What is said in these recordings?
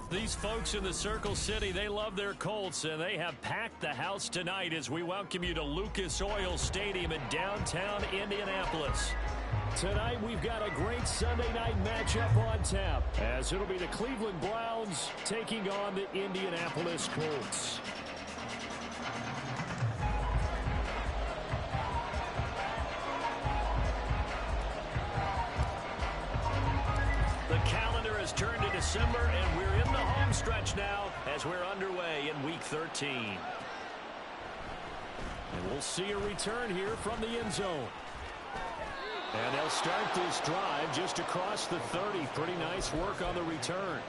These folks in the Circle City, they love their Colts, and they have packed the house tonight as we welcome you to Lucas Oil Stadium in downtown Indianapolis. Tonight, we've got a great Sunday night matchup on tap, as it'll be the Cleveland Browns taking on the Indianapolis Colts. The calendar has turned to December, and we're in the home stretch now as we're underway in Week 13. And we'll see a return here from the end zone. And they'll start this drive just across the 30. Pretty nice work on the return.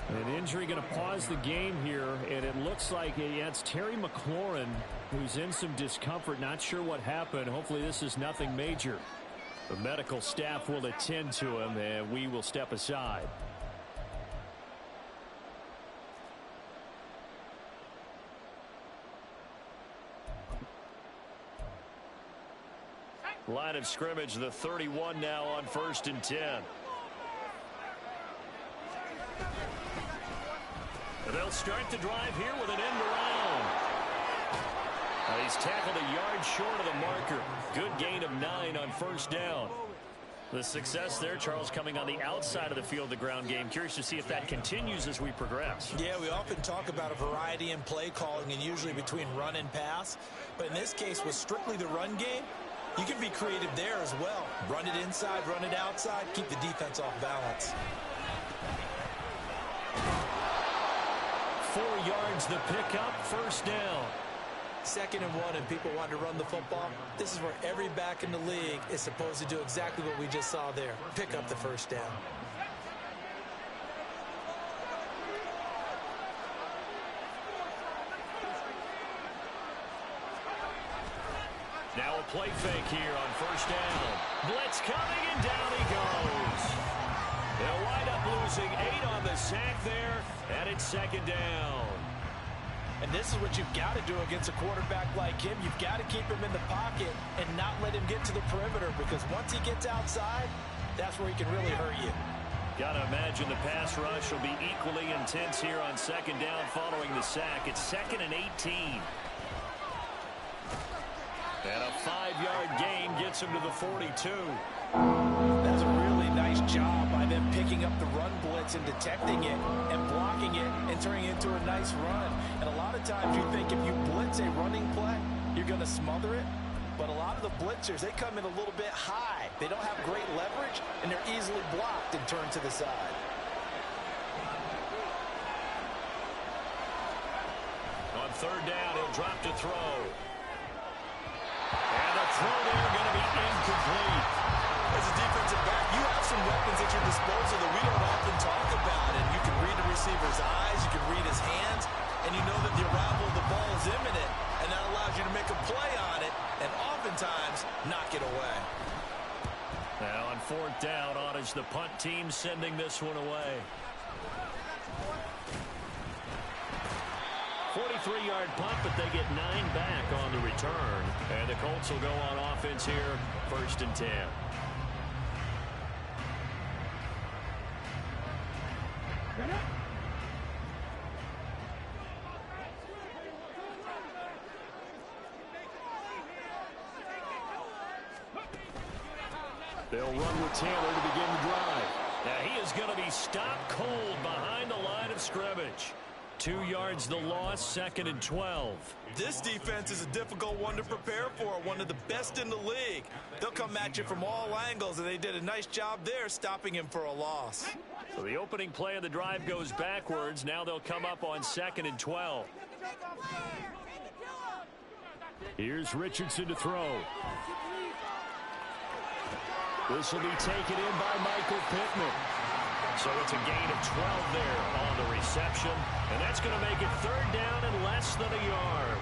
An injury going to pause the game here, and it looks like it's Terry McLaurin who's in some discomfort. Not sure what happened. Hopefully this is nothing major. The medical staff will attend to him, and we will step aside. Line of scrimmage, the 31 now on 1st and 10. And they'll start the drive here with an end around. He's tackled a yard short of the marker. Good gain of 9 on 1st down. The success there, Charles, coming on the outside of the field, the ground game. Curious to see if that continues as we progress. Yeah, we often talk about a variety in play calling and usually between run and pass. But in this case, with strictly the run game, you can be creative there as well. Run it inside, run it outside, keep the defense off balance. 4 yards the pickup, 1st down. 2nd and 1, and people want to run the football. This is where every back in the league is supposed to do exactly what we just saw there. Pick up the 1st down. Now a play fake here on 1st down. Blitz coming, and down he goes. They'll wind up losing 8 on the sack there, and it's 2nd down. And this is what you've got to do against a quarterback like him. You've got to keep him in the pocket and not let him get to the perimeter, because once he gets outside, that's where he can really hurt you. Got to imagine the pass rush will be equally intense here on 2nd down following the sack. It's 2nd and 18. And a 5-yard gain gets him to the 42. That's a really nice job by them picking up the run blitz and detecting it and blocking it and turning it into a nice run. And a lot of times you think if you blitz a running play, you're going to smother it. But a lot of the blitzers, they come in a little bit high. They don't have great leverage, and they're easily blocked and turned to the side. On 3rd down, he'll drop to throw. And the throw there going to be incomplete. As a defensive back, you have some weapons at your disposal that we don't often talk about. And you can read the receiver's eyes, you can read his hands, and you know that the arrival of the ball is imminent. And that allows you to make a play on it and oftentimes knock it away. Now on 4th down, on is the punt team sending this one away. 43-yard punt, but they get 9 back on the return. And the Colts will go on offense here, 1st and 10. They'll run with Taylor to begin the drive. Now he is going to be stopped cold behind the line of scrimmage. 2 yards the loss, 2nd and 12. This defense is a difficult one to prepare for, one of the best in the league. They'll come at you from all angles, and they did a nice job there stopping him for a loss. So the opening play of the drive goes backwards. Now they'll come up on 2nd and 12. Here's Richardson to throw. This will be taken in by Michael Pittman. So it's a gain of 12 there on the reception. And that's going to make it 3rd down and less than a yard.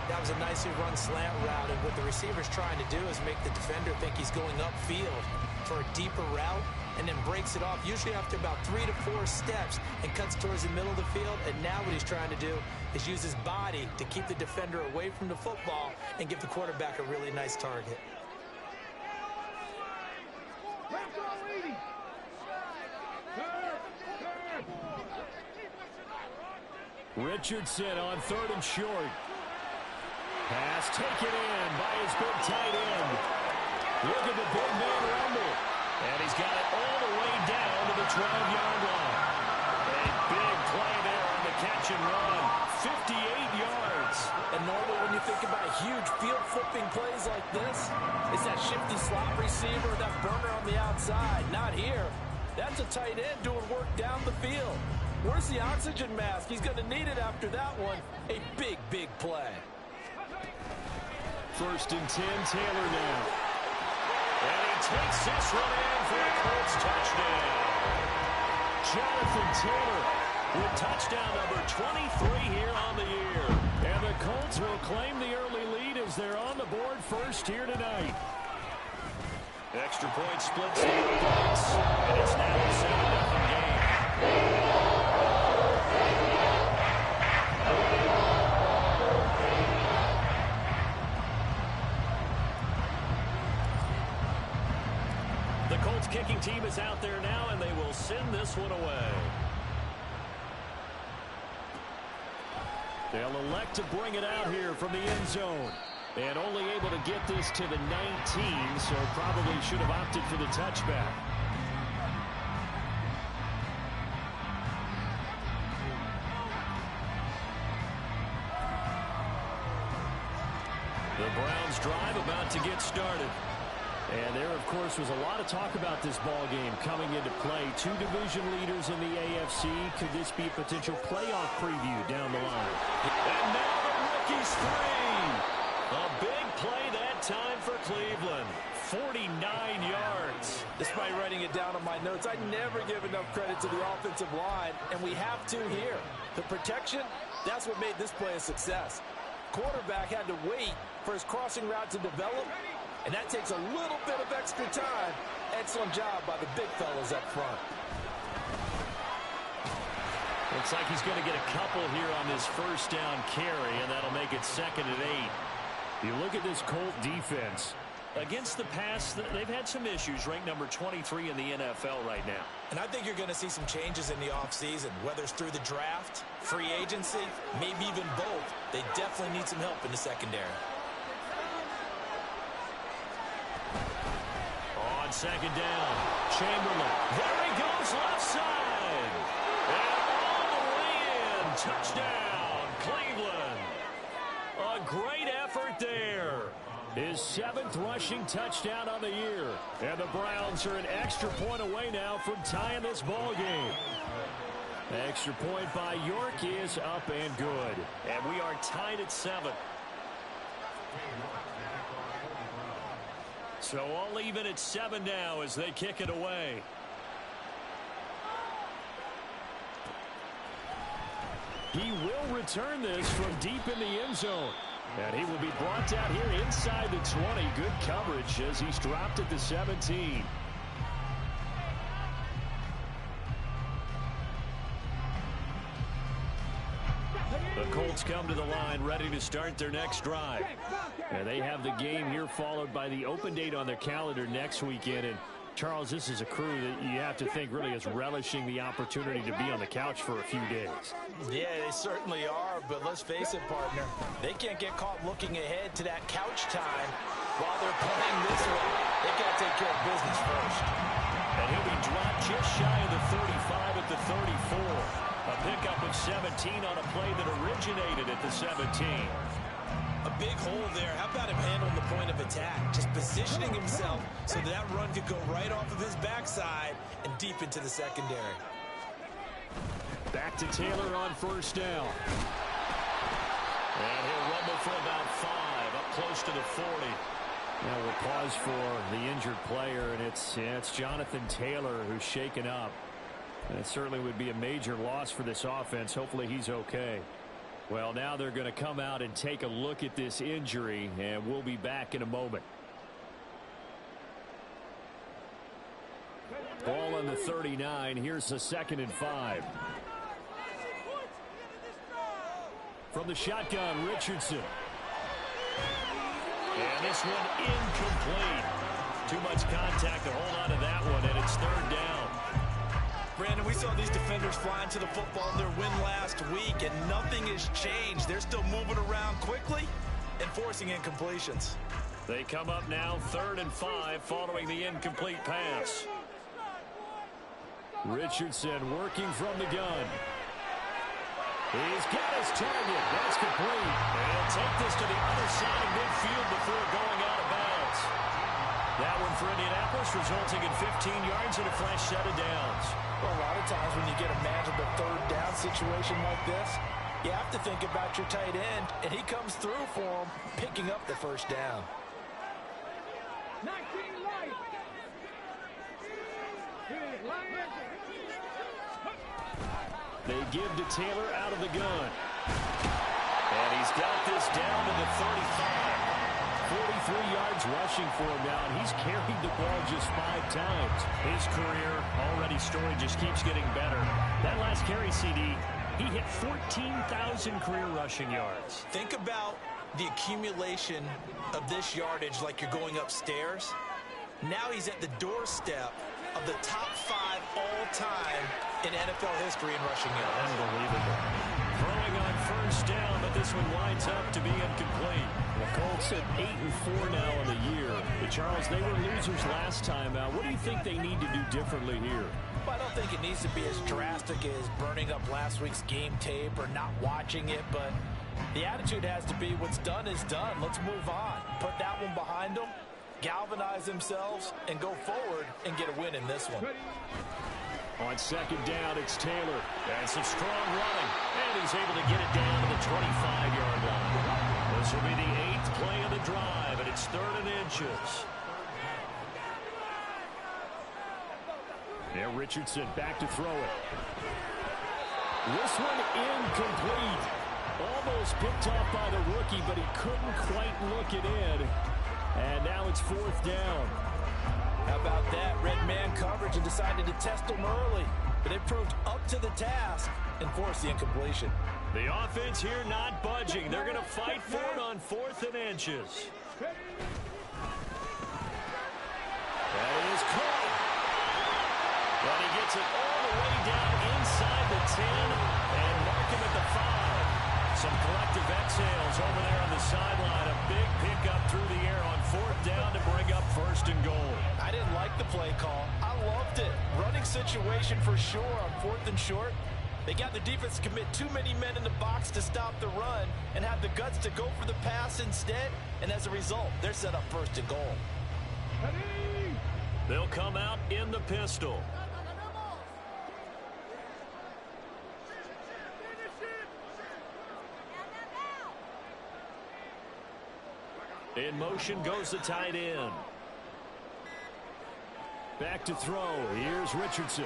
That was a nicely run slant route. And what the receiver's trying to do is make the defender think he's going upfield for a deeper route and then breaks it off, usually after about 3 to 4 steps, and cuts towards the middle of the field. And now what he's trying to do is use his body to keep the defender away from the football and give the quarterback a really nice target. Richardson on 3rd and short. Pass taken in by his big tight end. Look at the big man rumble. And he's got it all the way down to the 12-yard line. A big play there on the catch and run. 58 yards. And normally when you think about huge field-flipping plays like this, it's that shifty slot receiver, that burner on the outside. Not here. That's a tight end doing work down the field. Where's the oxygen mask? He's going to need it after that one. A big, big play. 1st and 10, Taylor now. And he takes this one in for a Colts touchdown. Jonathan Taylor with touchdown number 23 here on the year. And the Colts will claim the early lead as they're on the board first here tonight. Extra point splits the points, and it's now a 7-0 game. The Colts kicking team is out there now, and they will send this one away. They'll elect to bring it out here from the end zone. And only able to get this to the 19, so probably should have opted for the touchback. The Browns drive about to get started. And there, of course, was a lot of talk about this ball game coming into play. 2 division leaders in the AFC. Could this be a potential playoff preview down the line? And now the rookie's free. A big play that time for Cleveland. 49 yards. Despite writing it down on my notes, I never give enough credit to the offensive line, and we have to here. The protection, that's what made this play a success. Quarterback had to wait for his crossing route to develop, and that takes a little bit of extra time. Excellent job by the big fellas up front. Looks like he's going to get a couple here on this 1st down carry, and that'll make it 2nd and 8. You look at this Colt defense. Against the pass, they've had some issues, ranked number 23 in the NFL right now. And I think you're going to see some changes in the offseason, whether it's through the draft, free agency, maybe even both. They definitely need some help in the secondary. On 2nd down, Chamberlain. There he goes, left side. And all the way in. Touchdown, Cleveland. A great effort there. His 7th rushing touchdown on the year. And the Browns are an extra point away now from tying this ball game. Extra point by York is up and good. And we are tied at 7. So all even at 7 now as they kick it away. He will return this from deep in the end zone. And he will be brought down here inside the 20. Good coverage as he's dropped at the 17. The Colts come to the line ready to start their next drive. And they have the game here followed by the open date on their calendar next weekend. And Charles, this is a crew that you have to think really is relishing the opportunity to be on the couch for a few days. Yeah, they certainly are, but let's face it, partner. They can't get caught looking ahead to that couch time while they're playing this way. They've got to take care of business first. And he'll be dropped just shy of the 35 at the 34. A pickup of 17 on a play that originated at the 17. A big hole there. How about him handling the point of attack? Just positioning himself so that run could go right off of his backside and deep into the secondary. Back to Taylor on 1st down. And he'll rumble for about 5, up close to the 40. Now we'll pause for the injured player, and it's Jonathan Taylor who's shaken up. And it certainly would be a major loss for this offense. Hopefully he's okay. Well, now they're going to come out and take a look at this injury, and we'll be back in a moment. Ball on the 39. Here's the 2nd and 5. From the shotgun, Richardson. And this one incomplete. Too much contact to hold on to that one, and it's 3rd down. Brandon, we saw these defenders flying to the football in their win last week, and nothing has changed. They're still moving around quickly and forcing incompletions. They come up now 3rd and 5 following the incomplete pass. Richardson working from the gun. He's got his target. That's complete. And he'll take this to the other side of midfield before going out of bounds. That one for Indianapolis, resulting in 15 yards and a fresh set of downs. Well, a lot of times when you get a manageable 3rd down situation like this, you have to think about your tight end, and he comes through for him, picking up the 1st down. They give to Taylor out of the gun. And he's got this down to the 35. 43 yards rushing for him now, and he's carried the ball just 5 times. His career already story just keeps getting better. That last carry, CD, he hit 14,000 career rushing yards. Think about the accumulation of this yardage like you're going upstairs. Now he's at the doorstep of the top 5 all-time in NFL history in rushing yards. Unbelievable. Throwing on 1st down, but this one winds up to be incomplete. The Colts at 8-4 now in the year. But Charles, they were losers last time out. What do you think they need to do differently here? Well, I don't think it needs to be as drastic as burning up last week's game tape or not watching it, but the attitude has to be what's done is done. Let's move on. Put that one behind them, galvanize themselves, and go forward and get a win in this one. On 2nd down, it's Taylor. And some strong running. And he's able to get it down to the 25-yard line. This will be the 8th play of the drive, and it's 3rd and inches. Now Richardson back to throw it. This one incomplete. Almost picked off by the rookie, but he couldn't quite look it in. And now it's 4th down. How about that? Red man coverage and decided to test him early. But they proved up to the task and forced the incompletion. The offense here not budging. They're going to fight for it on 4th and inches. That is caught. But he gets it all the way down inside the 10 and mark him at the 5. Some collective exhales over there on the sideline. A big pickup through the air on 4th down to bring up 1st and goal. I didn't like the play call. I loved it. Running situation for sure on 4th and short. They got the defense to commit too many men in the box to stop the run and have the guts to go for the pass instead. And as a result, they're set up 1st and goal. They'll come out in the pistol. In motion goes the tight end. Back to throw. Here's Richardson.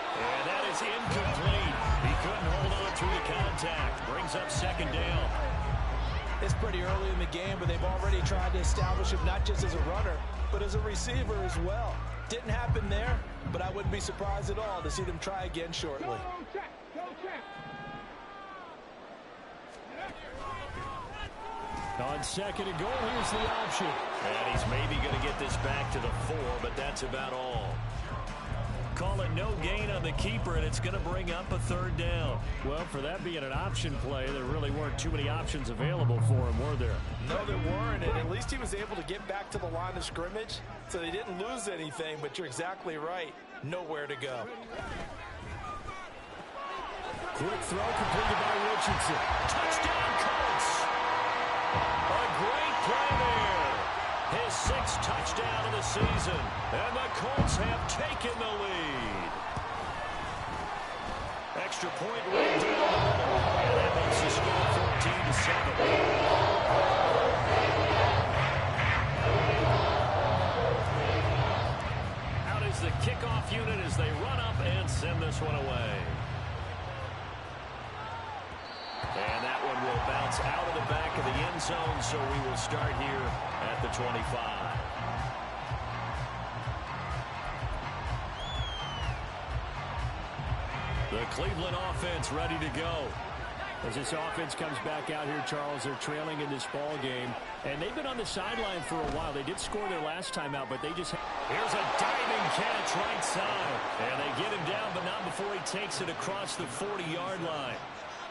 And that is incomplete. He couldn't hold on through the contact. Brings up 2nd down. It's pretty early in the game, but they've already tried to establish him not just as a runner, but as a receiver as well. Didn't happen there, but I wouldn't be surprised at all to see them try again shortly. On 2nd and goal, here's the option. And he's maybe going to get this back to the 4, but that's about all. Call it no gain on the keeper, and it's going to bring up a 3rd down. Well, for that being an option play, there really weren't too many options available for him, were there? No, there weren't, and at least he was able to get back to the line of scrimmage, so they didn't lose anything, but you're exactly right. Nowhere to go. Quick throw completed by Richardson. Touchdown, Colts! A great play there. His 6th touchdown of the season. And the Colts have taken the lead. Extra point right down the middle. And that makes the score 14-7. Out is the kickoff unit as they run up and send this one away. And that one will bounce out of the back of the end zone, so we will start here at the 25. The Cleveland offense ready to go. As this offense comes back out here, Charles, they're trailing in this ball game. And they've been on the sideline for a while. They did score their last time out, but they just... Here's a diving catch right side. And they get him down, but not before he takes it across the 40-yard line.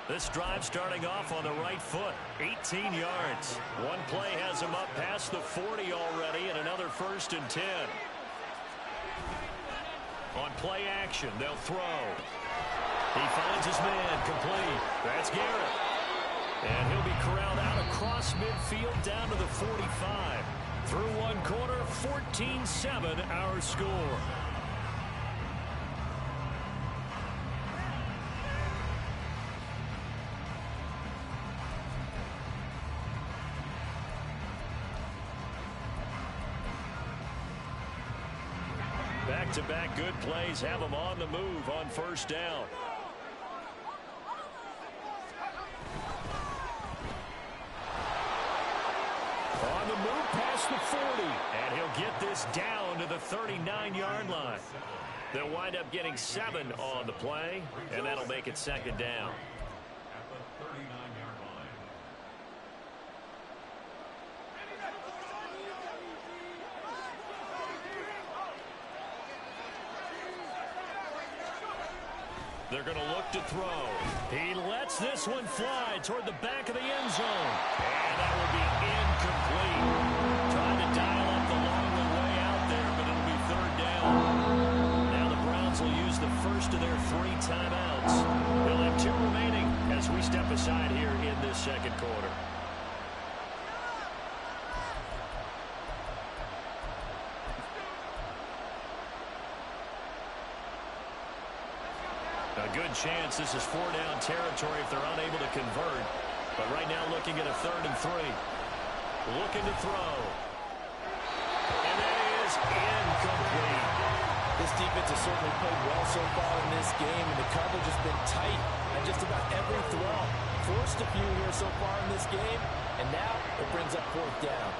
This drive starting off on the right foot. 18 yards. One play has him up past the 40 already, and another 1st and 10. On play action, they'll throw. He finds his man, complete. That's Garrett. And he'll be corralled out across midfield down to the 45. Through one quarter, 14-7 our score. Back-to-back good plays have them on the move on 1st down. On the move past the 40. And he'll get this down to the 39-yard line. They'll wind up getting 7 on the play, and that'll make it 2nd down. They're going to look to throw. He lets this one fly toward the back of the end zone. And that will be incomplete. Trying to dial up the longer way out there, but it'll be 3rd down. Now the Browns will use the first of their 3 timeouts. They'll have 2 remaining as we step aside here in this 2nd quarter. A good chance this is 4-down territory if they're unable to convert. But right now looking at a 3rd and 3. Looking to throw. And that is incomplete. This defense has certainly played well so far in this game, and the coverage has been tight at just about every throw. Forced a few here so far in this game, and now it brings up 4th down.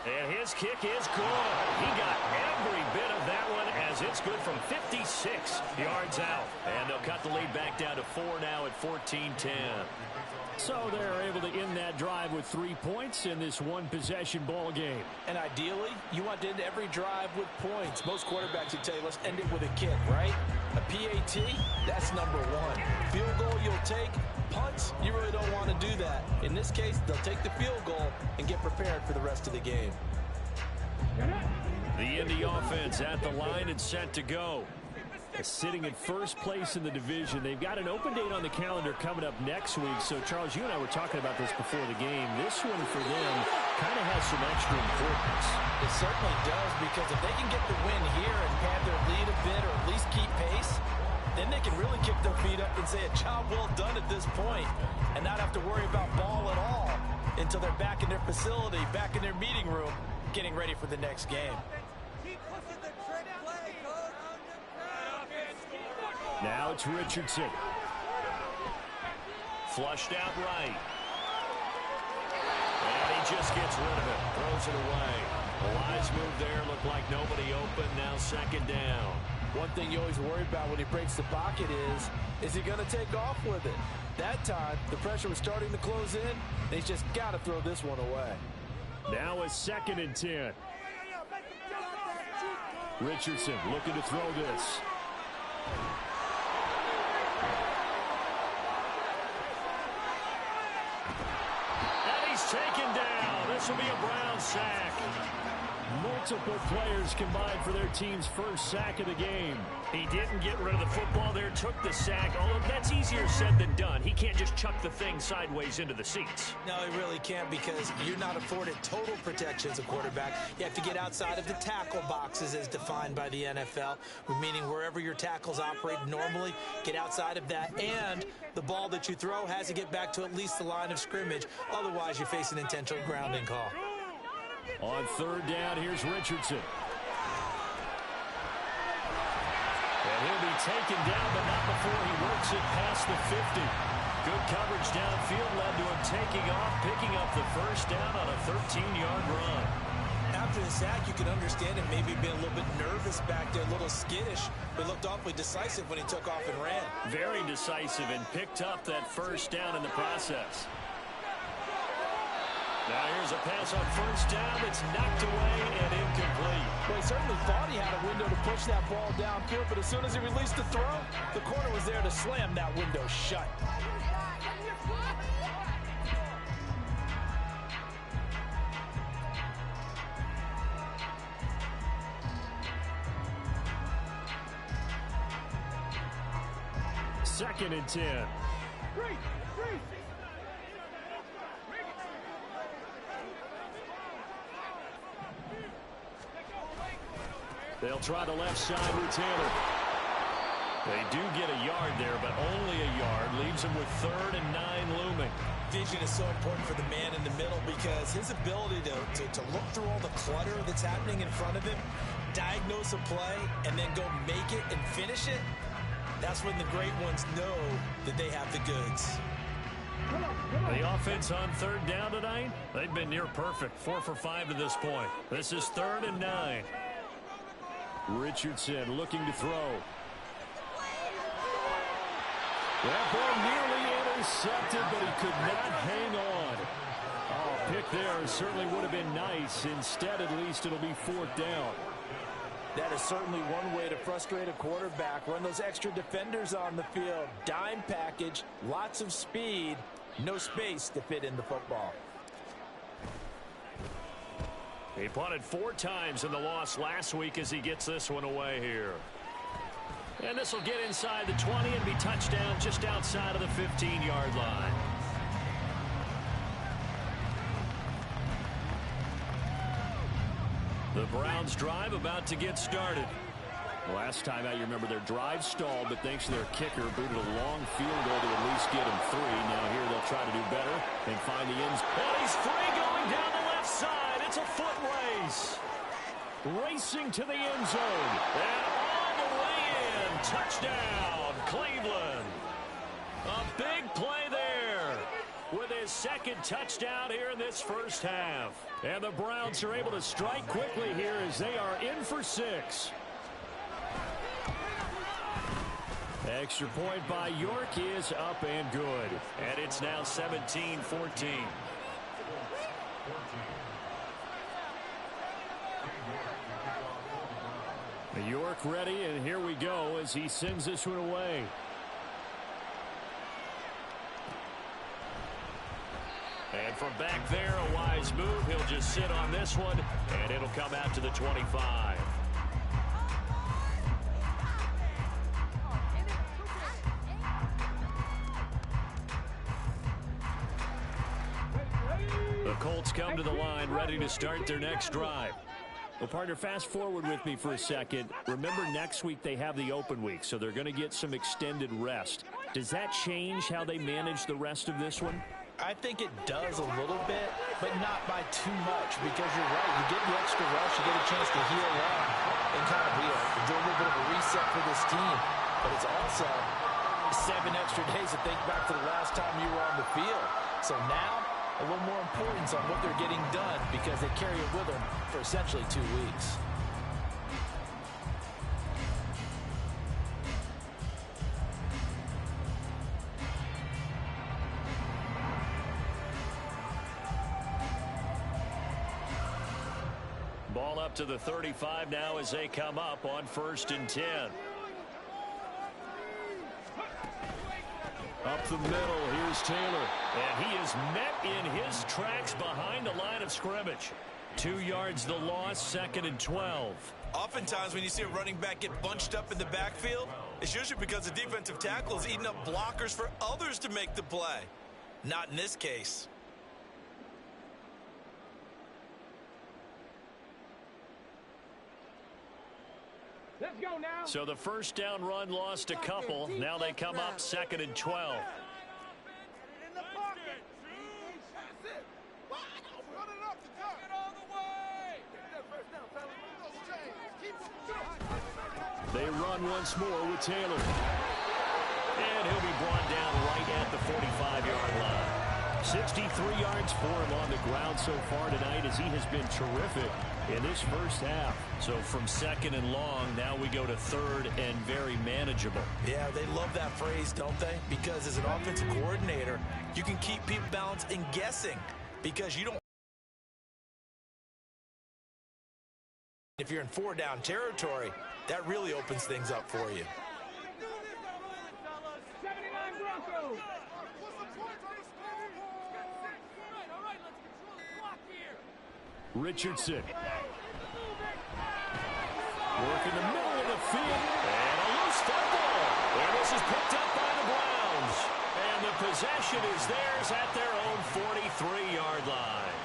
And his kick is good. He got every bit of that one as it's good from 56 yards out. And they'll cut the lead back down to 4 now at 14-10. So they're able to end that drive with 3 points in this one-possession ball game. And ideally, you want to end every drive with points. Most quarterbacks would tell you, let's end it with a kick, right? A PAT, that's number 1. Field goal you'll take. Punts, you really don't want to do that. In this case, they'll take the field goal and get prepared for the rest of the game. The Indy offense at the line and set to go. Sitting in 1st place in the division. They've got an open date on the calendar coming up next week. So, Charles, you and I were talking about this before the game. This one for them kind of has some extra importance. It certainly does, because if they can get the win here and pad their lead a bit or at least keep pace, then they can really kick their feet up and say a job well done at this point and not have to worry about ball at all until they're back in their facility, back in their meeting room, getting ready for the next game. Now it's Richardson. Flushed out right. And he just gets rid of it. Throws it away. A wise move there. Looked like nobody open. Now 2nd down. One thing you always worry about when he breaks the pocket is he going to take off with it? That time, the pressure was starting to close in, and he's just got to throw this one away. Now a 2nd and 10. Richardson looking to throw this. And he's taken down. This will be a Brown sack. Multiple players combined for their team's 1st sack of the game. He didn't get rid of the football there, took the sack, although that's easier said than done. He can't just chuck the thing sideways into the seats. No, he really can't, because you're not afforded total protection as a quarterback. You have to get outside of the tackle boxes as defined by the NFL, meaning wherever your tackles operate normally, get outside of that, and the ball that you throw has to get back to at least the line of scrimmage. Otherwise, you face an intentional grounding call. On 3rd down, here's Richardson. And he'll be taken down, but not before he works it past the 50. Good coverage downfield led to him taking off, picking up the 1st down on a 13-yard run. after the sack, you can understand him maybe being a little bit nervous back there, a little skittish, but looked awfully decisive when he took off and ran. Very decisive and picked up that first down in the process. Now here's a pass on first down that's knocked away and incomplete. Well, he certainly thought he had a window to push that ball downfield, but as soon as he released the throw, the corner was there to slam that window shut. Second and 10. They'll try the left side with Taylor. They do get a yard there, but only a yard. Leaves them with 3rd and 9 looming. Vision is so important for the man in the middle because his ability to look through all the clutter that's happening in front of him, diagnose a play, and then go make it and finish it, that's when the great ones know that they have the goods. The offense on 3rd down tonight, they've been near perfect. 4 for 5 to this point. This is 3rd and 9. Richardson looking to throw. That ball nearly intercepted, but he could not hang on. Oh, pick there certainly would have been nice. Instead, at least, it'll be 4th down. That is certainly one way to frustrate a quarterback. Run those extra defenders on the field. Dime package, lots of speed, no space to fit in the football. He punted 4 times in the loss last week as he gets this one away here. And this will get inside the 20 and be touchdown just outside of the 15-yard line. The Browns drive about to get started. Last time out, you remember their drive stalled, but thanks to their kicker, booted a long field goal to at least get him 3. Now here they'll try to do better and find the ends. And he's free going down the left side. It's a foot race. Racing to the end zone. And all the way in. Touchdown, Cleveland. A big play there with his 2nd touchdown here in this first half. And the Browns are able to strike quickly here as they are in for 6. Extra point by York is up and good. And it's now 17-14. York ready, and here we go as he sends this one away. And from back there, a wise move. He'll just sit on this one, and it'll come out to the 25. The Colts come to the line, ready to start their next drive. Well, partner, fast forward with me for a second. Remember, next week they have the open week, so they're going to get some extended rest. Does that change how they manage the rest of this one? I think it does a little bit, but not by too much, because you're right. You get the extra rest, you get a chance to heal up and kind of do a little bit of a reset for this team. But it's also 7 extra days to think back to the last time you were on the field. So now, a little more importance on what they're getting done because they carry it with them for essentially 2 weeks. Ball up to the 35 now as they come up on 1st and 10. Up the middle, here's Taylor. And he is met in his tracks behind the line of scrimmage. 2 yards the loss, 2nd and 12. Oftentimes when you see a running back get bunched up in the backfield, it's usually because the defensive tackle is eating up blockers for others to make the play. Not in this case. Let's go now. So the first down run lost a couple. Now they come up 2nd and 12. They run once more with Taylor. And he'll be brought down right at the 45-yard line. 63 yards for him on the ground so far tonight as he has been terrific in this first half. So from second and long, now we go to third and very manageable. Yeah, they love that phrase, don't they? Because as an offensive coordinator, you can keep people balanced and guessing because you don't. If you're in 4-down territory, that really opens things up for you. Richardson. Working the middle of the field. And a loose football. And this is picked up by the Browns. And the possession is theirs at their own 43-yard line.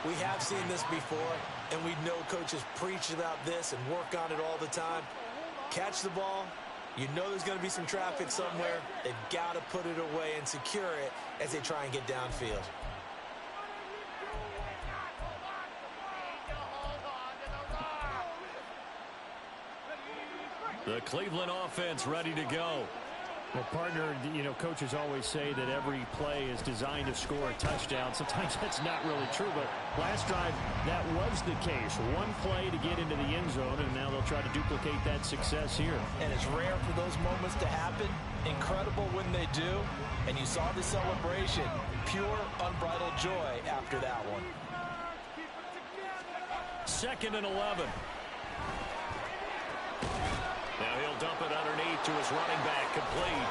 We have seen this before, and we know coaches preach about this and work on it all the time. Catch the ball. You know there's going to be some traffic somewhere. They've got to put it away and secure it as they try and get downfield. The Cleveland offense ready to go. Well, partner, coaches always say that every play is designed to score a touchdown. Sometimes that's not really true, but last drive, that was the case. One play to get into the end zone, and now they'll try to duplicate that success here. And it's rare for those moments to happen. Incredible when they do. And you saw the celebration. Pure, unbridled joy after that one. 2nd and 11. Now he'll dump it underneath to his running back, complete.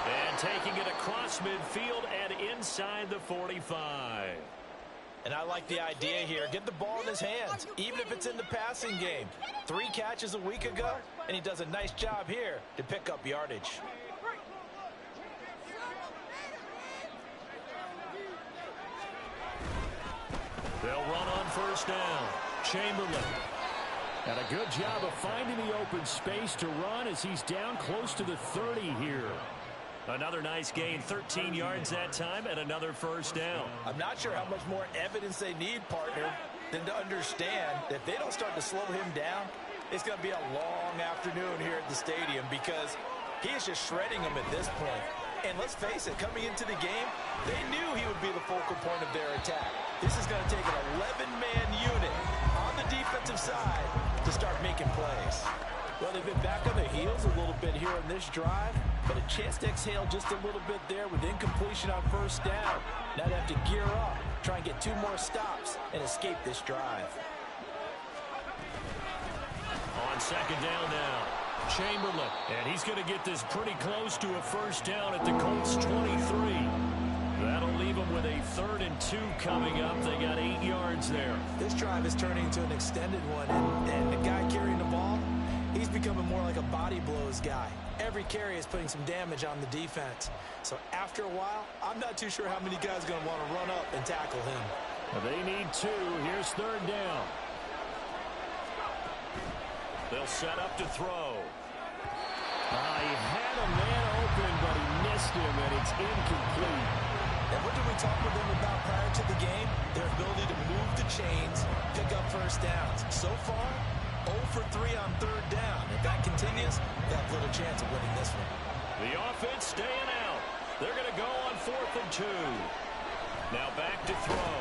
And taking it across midfield and inside the 45. And I like the idea here. Get the ball in his hands, even if it's in the passing game. 3 catches a week ago, and he does a nice job here to pick up yardage. They'll run on 1st down. Chamberlain. And a good job of finding the open space to run as he's down close to the 30 here. Another nice gain, 13 yards that time, and another 1st down. I'm not sure how much more evidence they need, partner, than to understand that if they don't start to slow him down, it's going to be a long afternoon here at the stadium because he is just shredding them at this point. And let's face it, coming into the game, they knew he would be the focal point of their attack. This is going to take an 11-man unit on the defensive side to start making plays. Well, they've been back on their heels a little bit here on this drive, but a chance to exhale just a little bit there with incompletion on 1st down. Now they have to gear up, try and get 2 more stops, and escape this drive. On 2nd down now, Chamberlain. And he's going to get this pretty close to a 1st down at the Colts 23. That'll leave them with a 3rd and 2 coming up. They got 8 yards there. This drive is turning into an extended one, and the guy carrying the ball, he's becoming more like a body blows guy. Every carry is putting some damage on the defense. So after a while, I'm not too sure how many guys are going to want to run up and tackle him. Well, they need 2. Here's 3rd down. They'll set up to throw. He had a man open, but he missed him, and it's incomplete. And what did we talk with them about prior to the game? Their ability to move the chains, pick up 1st downs. So far, 0 for 3 on 3rd down. If that continues, they have little chance of winning this one. The offense staying out. They're going to go on 4th and 2. Now back to throw.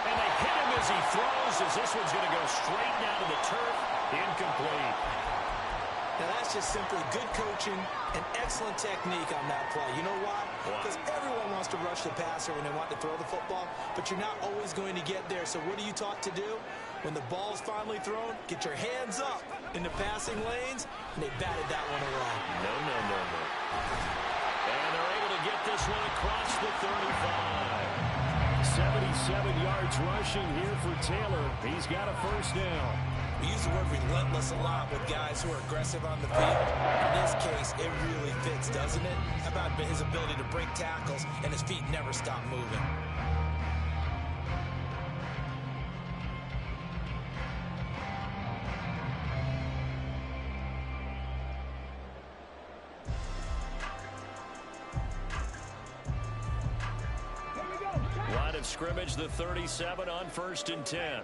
And they hit him as he throws, as this one's going to go straight down to the turf. Incomplete. Now, that's just simply good coaching and excellent technique on that play. You know why? Because everyone wants to rush the passer when they want to throw the football, but you're not always going to get there. So what are you taught to do? When the ball's finally thrown, get your hands up in the passing lanes, and they batted that one away. No. And they're able to get this one across the 35. 77 yards rushing here for Taylor. He's got a 1st down. We use the word relentless a lot with guys who are aggressive on the field. In this case, it really fits, doesn't it? How about his ability to break tackles and his feet never stop moving? Line of scrimmage, the 37 on 1st and 10.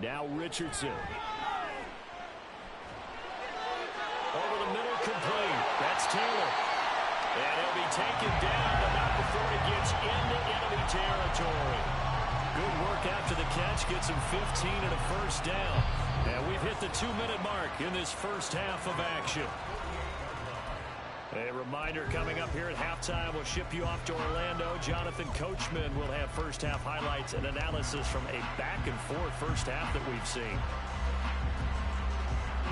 Now Richardson. Over the middle, complete. taken down, but not before he gets into enemy territory. Good work after the catch. Gets him 15 and a first down. And we've hit the 2-minute mark in this first half of action. A reminder coming up here at halftime. We'll ship you off to Orlando. Jonathan Coachman will have first half highlights and analysis from a back-and-forth first half that we've seen.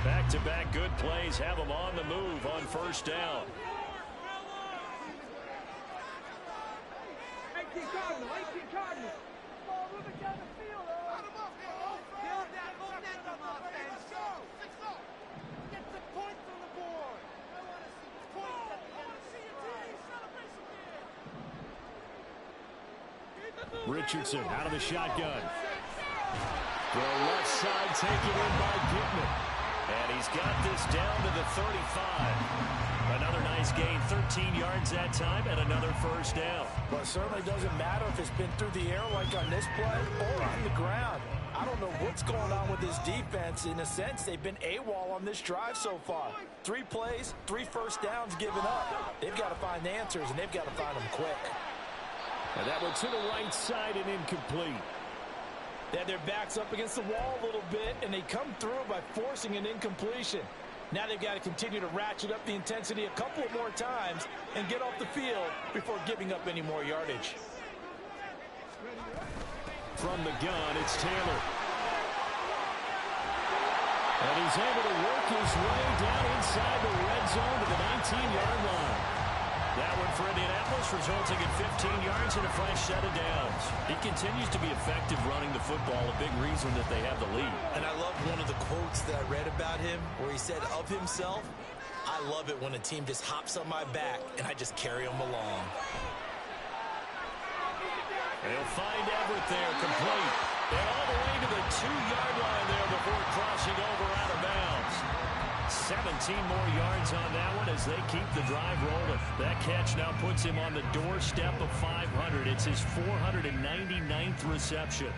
Back-to-back good plays have them on the move on first down. Richardson out of the shotgun. The left side taken in by Pittman. And he's got this down to the 35. Another nice gain, 13 yards that time, and another first down. Well, it certainly doesn't matter if it's been through the air like on this play or on the ground. I don't know what's going on with this defense. In a sense, they've been AWOL on this drive so far. 3 plays, 3 first downs given up. They've got to find answers, and they've got to find them quick. And that one to the right side and incomplete. They had their backs up against the wall a little bit, and they come through by forcing an incompletion. Now they've got to continue to ratchet up the intensity a couple of more times and get off the field before giving up any more yardage. From the gun, it's Taylor. And he's able to work his way down inside the red zone to the 19-yard line. That one for Indianapolis, resulting in 15 yards and a fresh set of downs. He continues to be effective running the football, a big reason that they have the lead. And I love one of the quotes that I read about him where he said of himself, "I love it when a team just hops on my back and I just carry them along." They'll find Everett there, complete. And all the way to the 2-yard line there before crossing over out of bounds. 17 more yards on that one as they keep the drive rolling. That catch now puts him on the doorstep of 500. It's his 499th reception.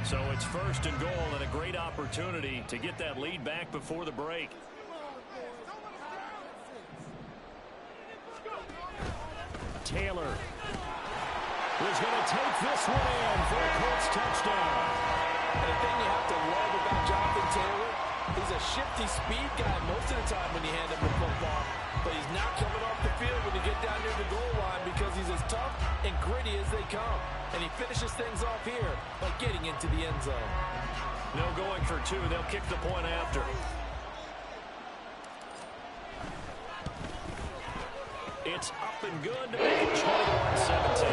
So it's first and goal and a great opportunity to get that lead back before the break. Taylor is going to take this one in for a Colts touchdown. And the thing you have to love about Jonathan Taylor, he's a shifty speed guy most of the time when you hand him the football. But he's not coming off the field when you get down near the goal line because he's as tough and gritty as they come. And he finishes things off here by getting into the end zone. No going for 2. They'll kick the point after. It's up and good to make it 21-17.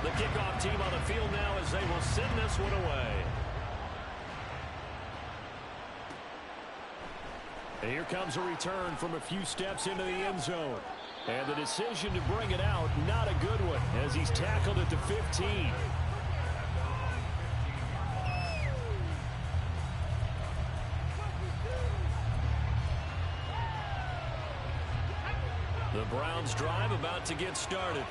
The kickoff team on the field now as they will send this one away. And here comes a return from a few steps into the end zone. And the decision to bring it out, not a good one, as he's tackled at the 15. The Browns drive about to get started.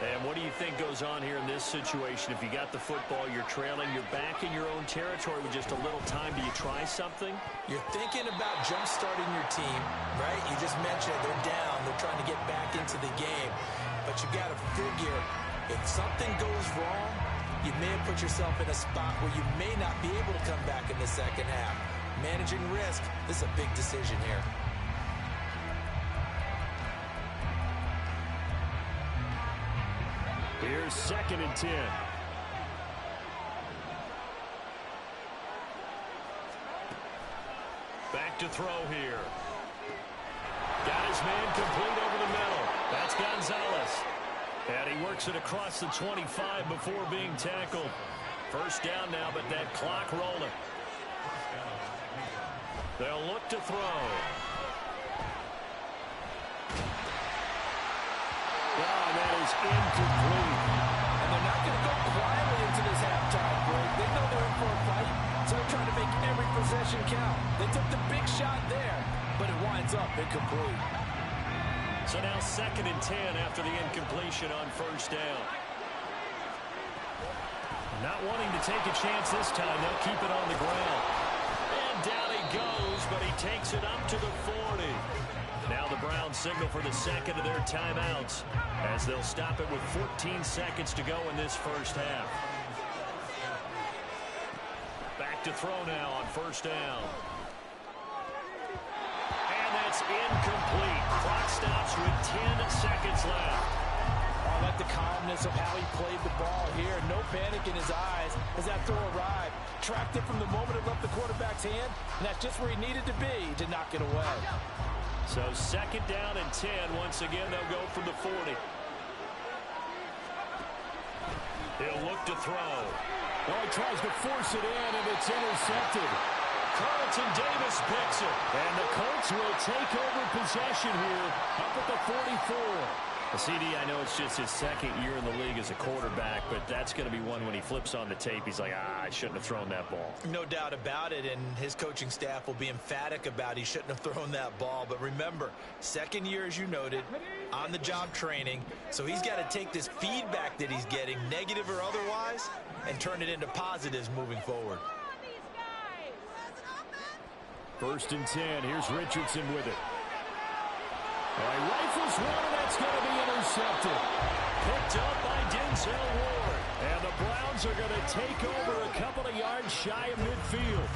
And what do you think goes on here in this situation? If you got the football, you're trailing, you're back in your own territory with just a little time. Do you try something? You're thinking about jump-starting your team, right? You just mentioned they're down. They're trying to get back into the game. But you got to figure, if something goes wrong, you may have put yourself in a spot where you may not be able to come back in the second half. Managing risk, this is a big decision here. Here's 2nd and 10. Back to throw here. Got his man complete over the middle. That's Gonzalez. And he works it across the 25 before being tackled. First down now, but that clock rolling. They'll look to throw. Oh, that is incomplete. And they're not going to go quietly into this halftime break. They know they're in for a fight, so they're trying to make every possession count. They took the big shot there, but it winds up incomplete. So now 2nd and 10 after the incompletion on first down. Not wanting to take a chance this time. They'll keep it on the ground. And down he goes, but he takes it up to the 40. Now the Browns signal for the second of their timeouts as they'll stop it with 14 seconds to go in this first half. Back to throw now on first down. And that's incomplete. Clock stops with 10 seconds left. I like the calmness of how he played the ball here. No panic in his eyes as that throw arrived. Tracked it from the moment it left the quarterback's hand, and that's just where he needed to be to knock it away. So second down and 10. Once again, they'll go from the 40. He'll look to throw. Oh, he tries to force it in, and it's intercepted. Carlton Davis picks it. And the Colts will take over possession here up at the 44. CD, I know it's just his second year in the league as a quarterback, but that's going to be one when he flips on the tape. He's like, I shouldn't have thrown that ball. No doubt about it, and his coaching staff will be emphatic about he shouldn't have thrown that ball. But remember, second year, as you noted, on-the-job training, so he's got to take this feedback that he's getting, negative or otherwise, and turn it into positives moving forward. First and 10. Here's Richardson with it. All right, rifles one, and that's going to be intercepted. Picked up by Denzel Ward. And the Browns are going to take over a couple of yards shy of midfield.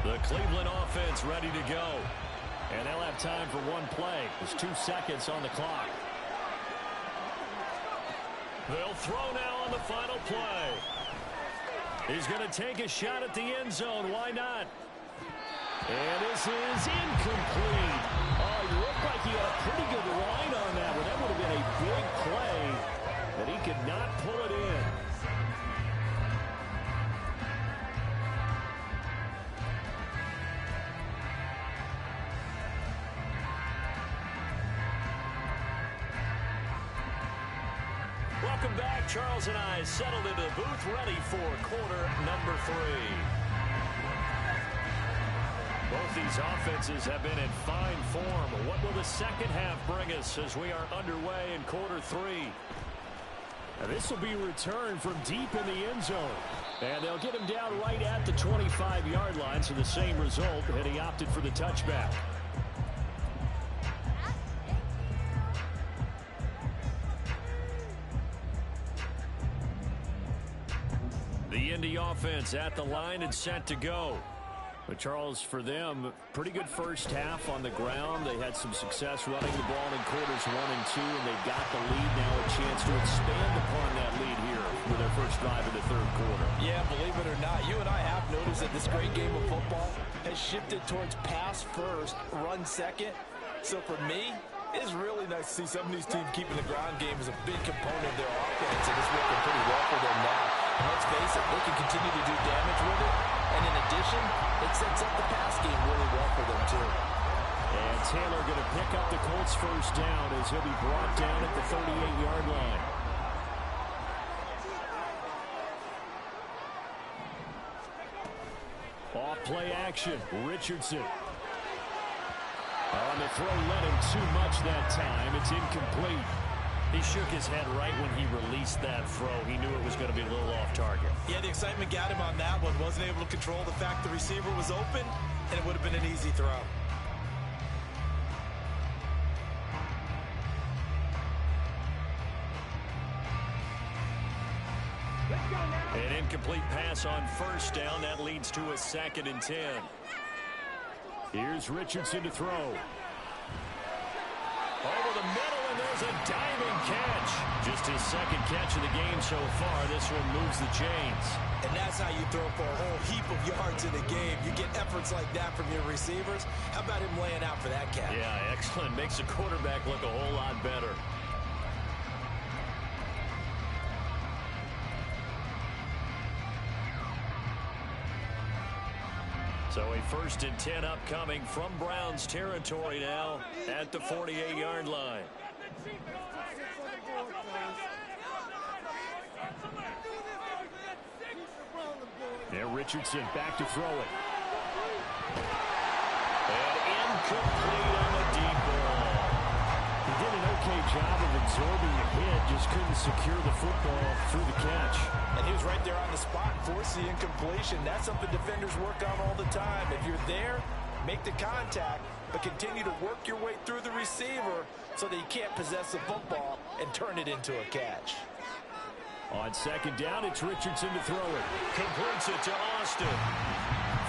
The Cleveland offense ready to go. And they'll have time for one play. There's 2 seconds on the clock. They'll throw now on the final play. He's going to take a shot at the end zone. Why not? And this is incomplete. Oh, he looked like he had a pretty good line on that one. That would have been a big play, but he could not pull it in. Welcome back. Charles and I settled into the booth ready for quarter number 3. Both these offenses have been in fine form. What will the second half bring us as we are underway in quarter 3? Now this will be returned from deep in the end zone. And they'll get him down right at the 25-yard line, so the same result, and he opted for the touchback. The Indy offense at the line and set to go. But Charles, for them, pretty good first half on the ground. They had some success running the ball in quarters 1 and 2, and they got the lead. Now a chance to expand upon that lead here with their first drive of the third quarter. Yeah, believe it or not, you and I have noticed that this great game of football has shifted towards pass first, run second. So for me, it's really nice to see some of these teams keeping the ground game as a big component of their offense, and it's working pretty well for them now. And let's face it, they can continue to do damage with it. And in addition, it sets up the pass game really well for them, too. And Taylor going to pick up the Colts first down as he'll be brought down at the 38-yard line. Off play action, Richardson. On the throw, let him too much that time. It's incomplete. He shook his head right when he released that throw. He knew it was going to be a little off target. Yeah, the excitement got him on that one. Wasn't able to control the fact the receiver was open, and it would have been an easy throw. An incomplete pass on first down. That leads to a 2nd and 10. Here's Richardson to throw. Over the middle, and there's a diving catch. Just his second catch of the game so far. This one moves the chains. And that's how you throw for a whole heap of yards in a game. You get efforts like that from your receivers. How about him laying out for that catch? Yeah, excellent. Makes the quarterback look a whole lot better. So a 1st and 10 upcoming from Browns territory now at the 48-yard line. Yeah, Richardson back to throw it. complete on the deep ball. He did an okay job of absorbing the hit, just couldn't secure the football through the catch. And he was right there on the spot, force the incompletion. That's something defenders work on all the time. If you're there, make the contact, but continue to work your way through the receiver so that you can't possess the football and turn it into a catch. On second down, it's Richardson to throw it. Completes it to Austin.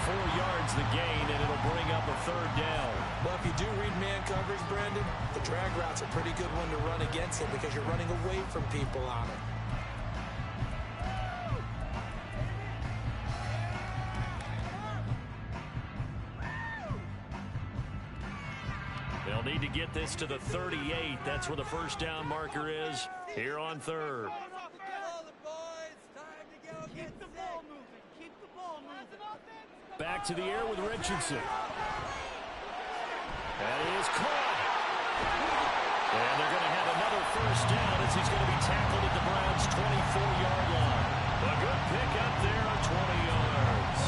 4 yards the gain, and it'll bring up a third down. Well, if you do read man coverage, Brandon, the drag route's a pretty good one to run against it because you're running away from people on it. They'll need to get this to the 38. That's where the first down marker is here on third. Back to the air with Richardson. That is caught. And they're going to have another first down as he's going to be tackled at the Browns' 24-yard line. A good pick up there on 20 yards.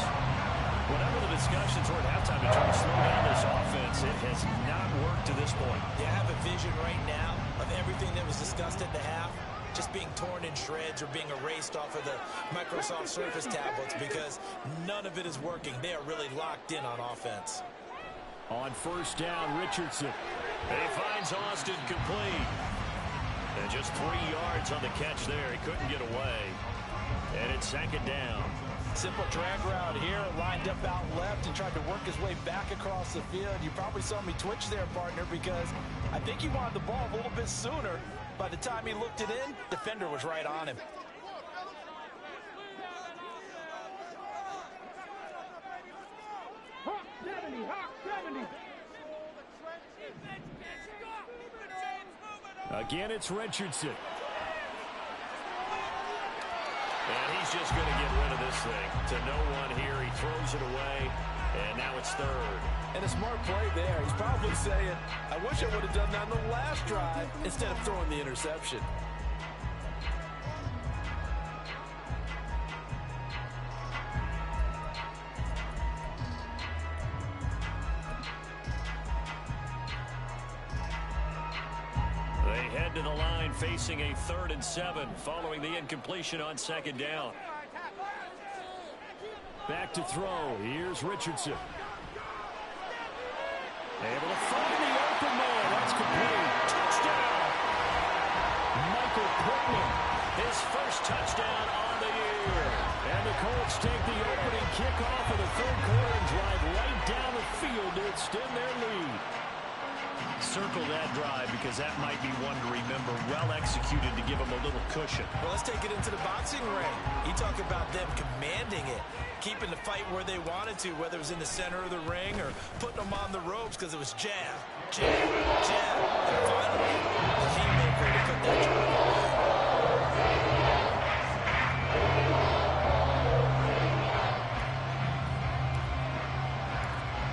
Whatever the discussions were at halftime to try to slow down this offense, it has not worked to this point. You have a vision right now of everything that was discussed at the half just being torn in shreds or being erased off of the Microsoft Surface tablets because none of it is working. They are really locked in on offense. On first down, Richardson. And he finds Austin complete. And just 3 yards on the catch there. He couldn't get away. And it's second down. Simple drag route here, lined up out left and tried to work his way back across the field. You probably saw me twitch there, partner, because I think he wanted the ball a little bit sooner. By the time he looked it in, defender was right on him. Hawk 70, Hawk 70. Again, it's Richardson. And he's just going to get rid of this thing to no one here. He throws it away, and now it's third. And a smart play there. He's probably saying, I wish I would have done that on the last drive instead of throwing the interception. They head to the line facing a 3rd and 7 following the incompletion on second down. Back to throw. Here's Richardson. Able to find the open man. That's complete. Touchdown. Michael Pittman. His first touchdown on the year. And the Colts take the opening kickoff of the third quarter and drive right down the field to extend their lead. Circle that drive because that might be one to remember. Well executed to give them a little cushion. Well, let's take it into the boxing ring. You talk about them commanding it, keeping the fight where they wanted to, whether it was in the center of the ring or putting them on the ropes because it was jab, jab, jab. And finally, the haymaker to put that jab away.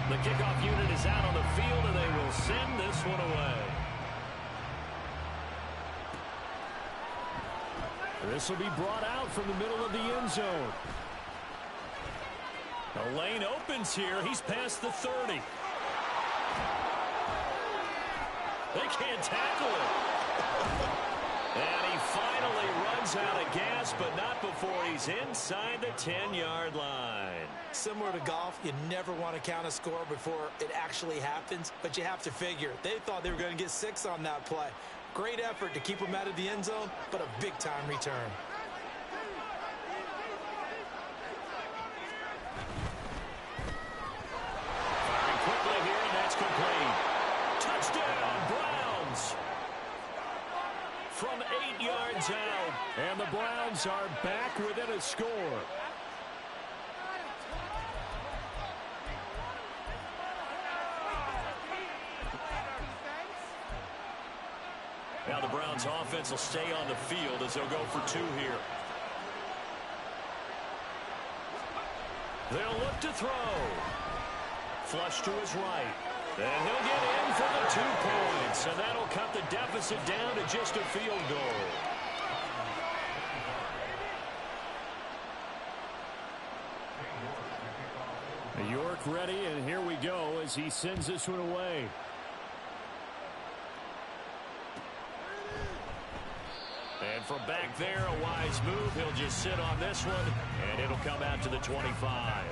The kickoff unit is out on the field, and they will send this one away. This will be brought out from the middle of the end zone. The lane opens here. He's past the 30. They can't tackle him. And he finally runs out of gas, but not before he's inside the 10-yard line. Similar to golf, you never want to count a score before it actually happens, but you have to figure. They thought they were going to get 6 on that play. Great effort to keep them out of the end zone, but a big-time return. Firing quickly here, and that's complete. Touchdown, Browns! From 8 yards out, and the Browns are back within a score. Now the Browns offense will stay on the field as they'll go for 2 here. They'll look to throw. Flush to his right. And he'll get in for the 2 points. And that'll cut the deficit down to just a field goal. York ready, and here we go as he sends this one away. And from back there, a wise move. He'll just sit on this one, and it'll come out to the 25.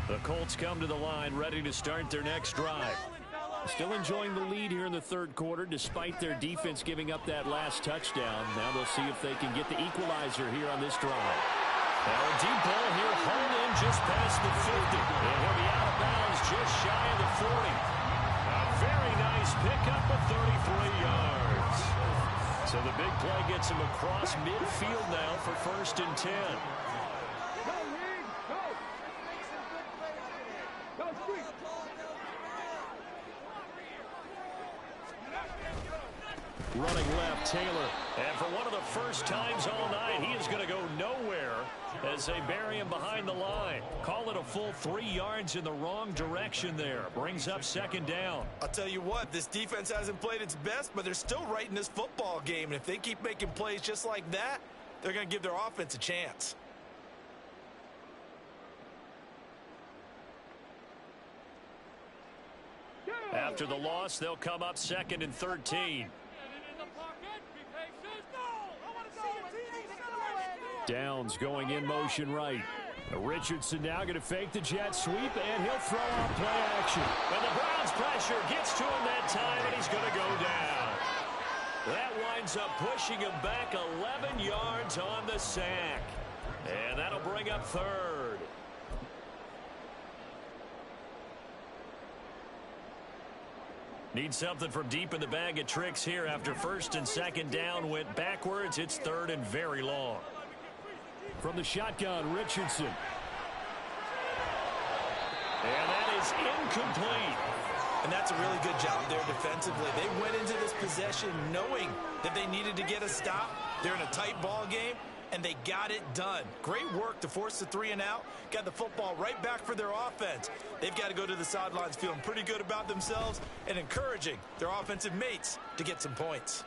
The Colts come to the line, ready to start their next drive. Still enjoying the lead here in the third quarter, despite their defense giving up that last touchdown. Now they'll see if they can get the equalizer here on this drive. Now a deep ball here, hauled in just past the 50. And he'll be out of bounds just shy of the 40. A very nice pickup of 33 yards. So the big play gets him across midfield now for 1st and 10. Running left, Taylor. And for one of the first times all night, he is going to go nowhere as they bury him behind the line. Call it a full 3 yards in the wrong direction there. Brings up 2nd down. I'll tell you what, this defense hasn't played its best, but they're still right in this football game. And if they keep making plays just like that, they're going to give their offense a chance. After the loss, they'll come up 2nd and 13. Downs going in motion right. Richardson now going to fake the jet sweep, and he'll throw on play action. And the Browns pressure gets to him that time, and he's going to go down. That winds up pushing him back 11 yards on the sack. And that'll bring up 3rd. Need something from deep in the bag of tricks here after 1st and 2nd down went backwards. It's 3rd and very long. From the shotgun, Richardson. And that is incomplete. And that's a really good job there defensively. They went into this possession knowing that they needed to get a stop. They're in a tight ball game, and they got it done. Great work to force the 3 and out. Got the football right back for their offense. They've got to go to the sidelines feeling pretty good about themselves and encouraging their offensive mates to get some points.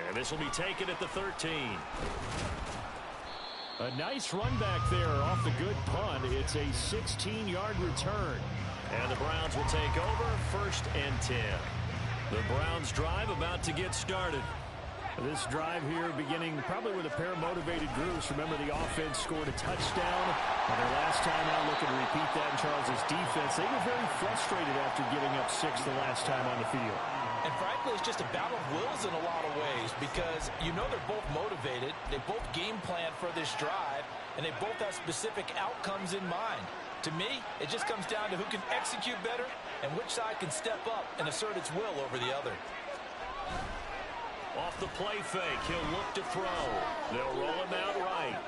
And this will be taken at the 13. A nice run back there off the good punt. It's a 16-yard return. And the Browns will take over 1st and 10. The Browns drive about to get started. This drive here beginning probably with a pair of motivated groups. Remember, the offense scored a touchdown. And their last time out, looking to repeat that in Charles' defense. They were very frustrated after giving up 6 the last time on the field. And frankly, it's just a battle of wills in a lot of ways because you know they're both motivated. They both game plan for this drive, and they both have specific outcomes in mind. To me, it just comes down to who can execute better and which side can step up and assert its will over the other. Off the play fake, he'll look to throw. They'll roll him out right.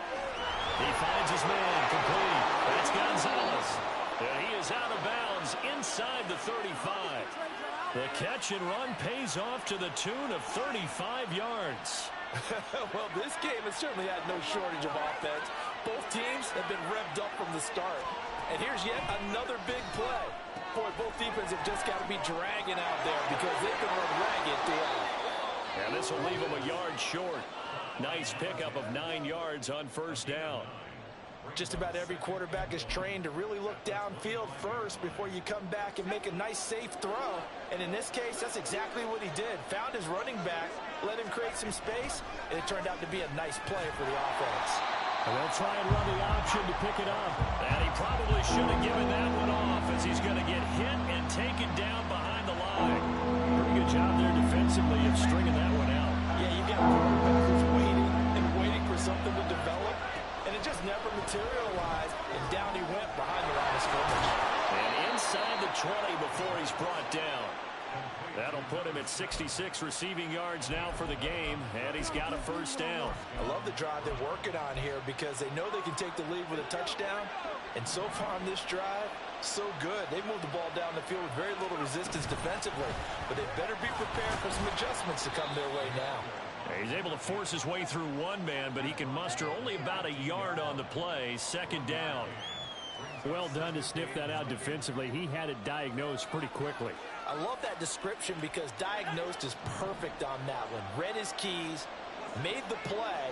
He finds his man, complete. That's Gonzalez. And he is out of bounds inside the 35. The catch and run pays off to the tune of 35 yards. Well, this game has certainly had no shortage of offense. Both teams have been revved up from the start. And here's yet another big play. Boy, both defenses have just got to be dragging out there because they've been run ragged throughout. And this will leave him a yard short. Nice pickup of 9 yards on 1st down. Just about every quarterback is trained to really look downfield first before you come back and make a nice, safe throw. And in this case, that's exactly what he did. Found his running back, let him create some space, and it turned out to be a nice play for the offense. And they'll try and run the option to pick it up. And he probably should have given that one off as he's going to get hit and taken down behind the line. Pretty good job there defensively of stringing that one out. Yeah, you got a quarterback who's waiting and waiting for something to develop. And it just never materialized, and down he went behind the line of scrimmage. And inside the 20 before he's brought down. That'll put him at 66 receiving yards now for the game, and he's got a 1st down. I love the drive they're working on here because they know they can take the lead with a touchdown. And so far on this drive, so good. They moved the ball down the field with very little resistance defensively, but they better be prepared for some adjustments to come their way now. He's able to force his way through one man, but he can muster only about a yard on the play. Second down. Well done to sniff that out defensively. He had it diagnosed pretty quickly. I love that description because diagnosed is perfect on that one. Read his keys, made the play,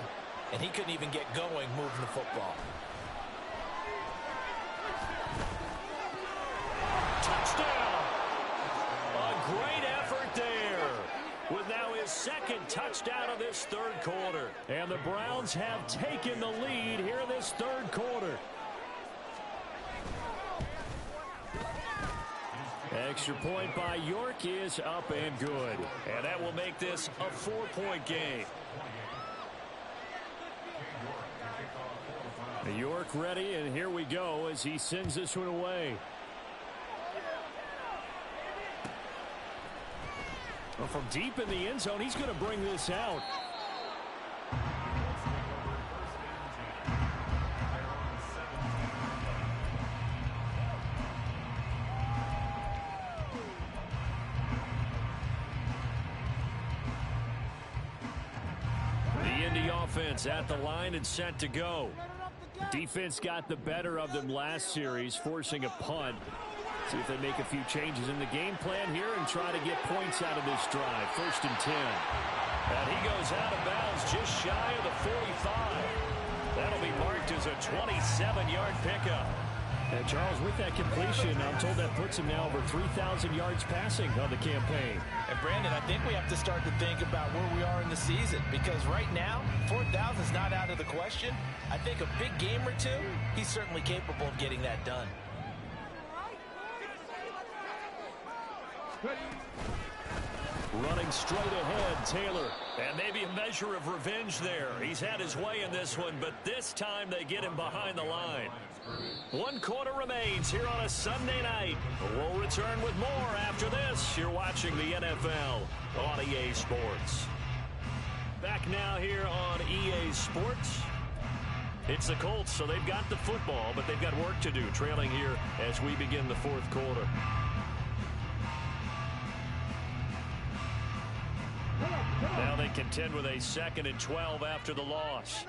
and he couldn't even get going moving the football. Touchdown! A great effort there. With now his second touchdown of this third quarter. And the Browns have taken the lead here in this third quarter. Extra point by York is up and good. And that will make this a 4-point game. York ready, and here we go as he sends this one away. Well, from deep in the end zone, he's going to bring this out. The Indy offense at the line and set to go. Defense got the better of them last series, forcing a punt. See if they make a few changes in the game plan here and try to get points out of this drive. 1st and 10. And he goes out of bounds just shy of the 45. That'll be marked as a 27-yard pickup. And Charles, with that completion, I'm told that puts him now over 3,000 yards passing on the campaign. And Brandon, I think we have to start to think about where we are in the season, because right now, 4,000 is not out of the question. I think a big game or two, he's certainly capable of getting that done. Running straight ahead, Taylor. And maybe a measure of revenge there. He's had his way in this one, but this time they get him behind the line. 1 quarter remains here on a Sunday night. We'll return with more after this. You're watching the NFL on EA Sports. Back now here on EA Sports. It's the Colts, so they've got the football, but they've got work to do, trailing here as we begin the 4th quarter. Now they contend with a 2nd and 12 after the loss.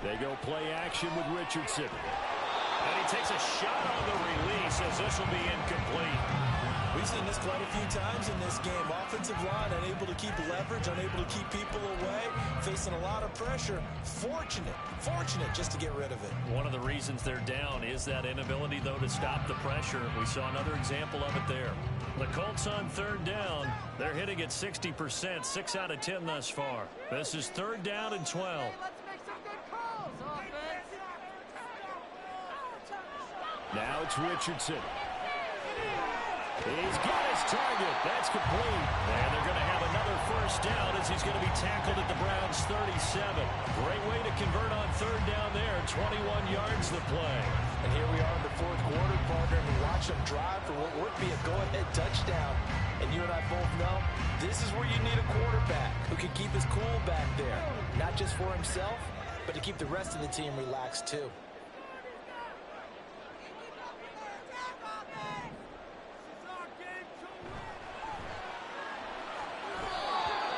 They go play action with Richardson. And he takes a shot on the release as this will be incomplete. We've seen this quite a few times in this game. Offensive line unable to keep leverage, unable to keep people away, facing a lot of pressure. Fortunate just to get rid of it. One of the reasons they're down is that inability, though, to stop the pressure. We saw another example of it there. The Colts on 3rd down. They're hitting at 60%, 6 out of 10 thus far. This is 3rd down and 12. Now it's Richardson. He's got his target. That's complete. And they're going to have another 1st down as he's going to be tackled at the Browns' 37. Great way to convert on 3rd down there. 21 yards the play. And here we are in the 4th quarter, partner, and watch him drive for what would be a go-ahead touchdown. And you and I both know this is where you need a quarterback who can keep his cool back there. Not just for himself, but to keep the rest of the team relaxed too.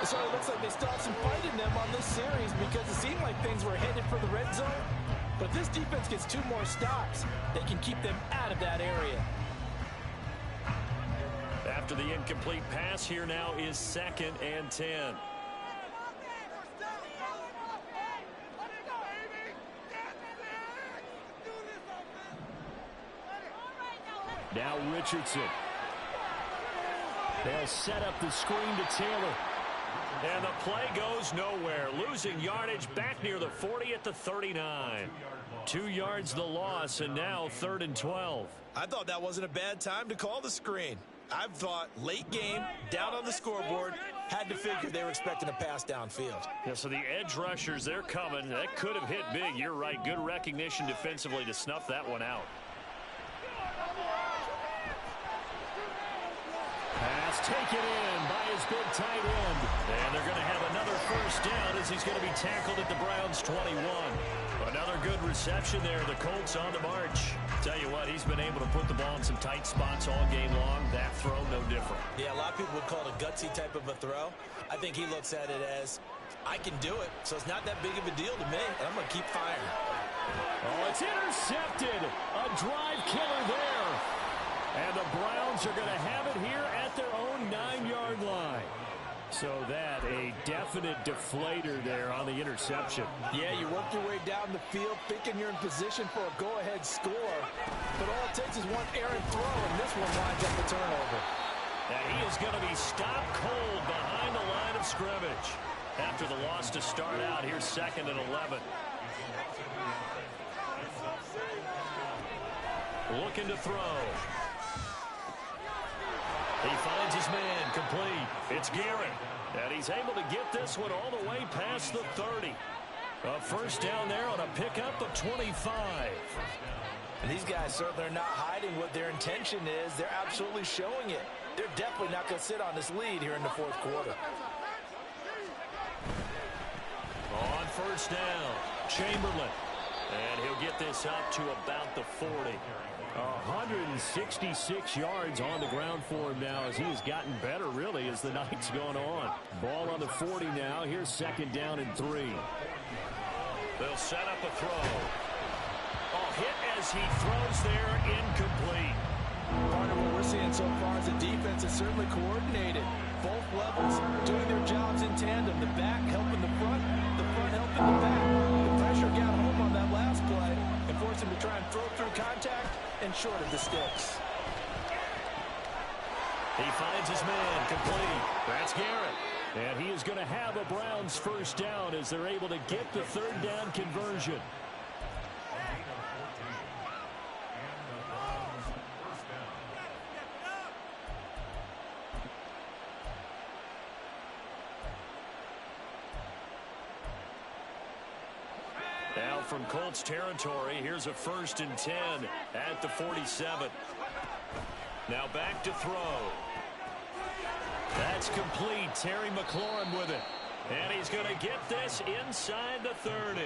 So it looks like they still have some fight in them on this series because it seemed like things were headed for the red zone. But if this defense gets 2 more stops, they can keep them out of that area. After the incomplete pass, here now is 2nd and 10. Now Richardson. They'll set up the screen to Taylor. And the play goes nowhere. Losing yardage back near the 40 at the 39. 2 yards the loss, and now 3rd and 12. I thought that wasn't a bad time to call the screen. I've thought late game, down on the scoreboard, had to figure they were expecting a pass downfield. Yeah, so the edge rushers, they're coming. That could have hit big. You're right. Good recognition defensively to snuff that one out. Pass pass taken in by his big tight end. And they're going to have another first down as he's going to be tackled at the Browns' 21. Another good reception there. The Colts on the march. Tell you what, he's been able to put the ball in some tight spots all game long. That throw, no different. Yeah, a lot of people would call it a gutsy type of a throw. I think he looks at it as, I can do it, so it's not that big of a deal to me, and I'm going to keep firing. Oh, it's intercepted. A drive killer there. And the Browns are going to have it here at their own 9-yard line. So that, a definite deflator there on the interception. Yeah, you work your way down the field thinking you're in position for a go-ahead score. But all it takes is one errant throw, and this one winds up a turnover. And he is going to be stopped cold behind the line of scrimmage. After the loss to start out, here's 2nd and 11. Looking to throw. He finds his man, complete. It's Garrett. And he's able to get this one all the way past the 30. A first down there on a pickup of 25. And these guys certainly are not hiding what their intention is. They're absolutely showing it. They're definitely not going to sit on this lead here in the 4th quarter. On first down, Chamberlain. And he'll get this up to about the 40. 166 yards on the ground for him now as he has gotten better, really, as the night's gone on. Ball on the 40 now. Here's 2nd down and 3. They'll set up a throw. Oh, hit as he throws there, incomplete. Part of what we're seeing so far is the defense is certainly coordinated. Both levels doing their jobs in tandem. The back helping the front helping the back. The pressure got home on that last play and forced him to try and throw through contact and short of the sticks. He finds his man, complete. That's Garrett. And he is going to have a Browns first down as they're able to get the 3rd down conversion. Now from Colts territory, here's a 1st and 10 at the 47. Now back to throw. That's complete. Terry McLaurin with it. And he's going to get this inside the 30.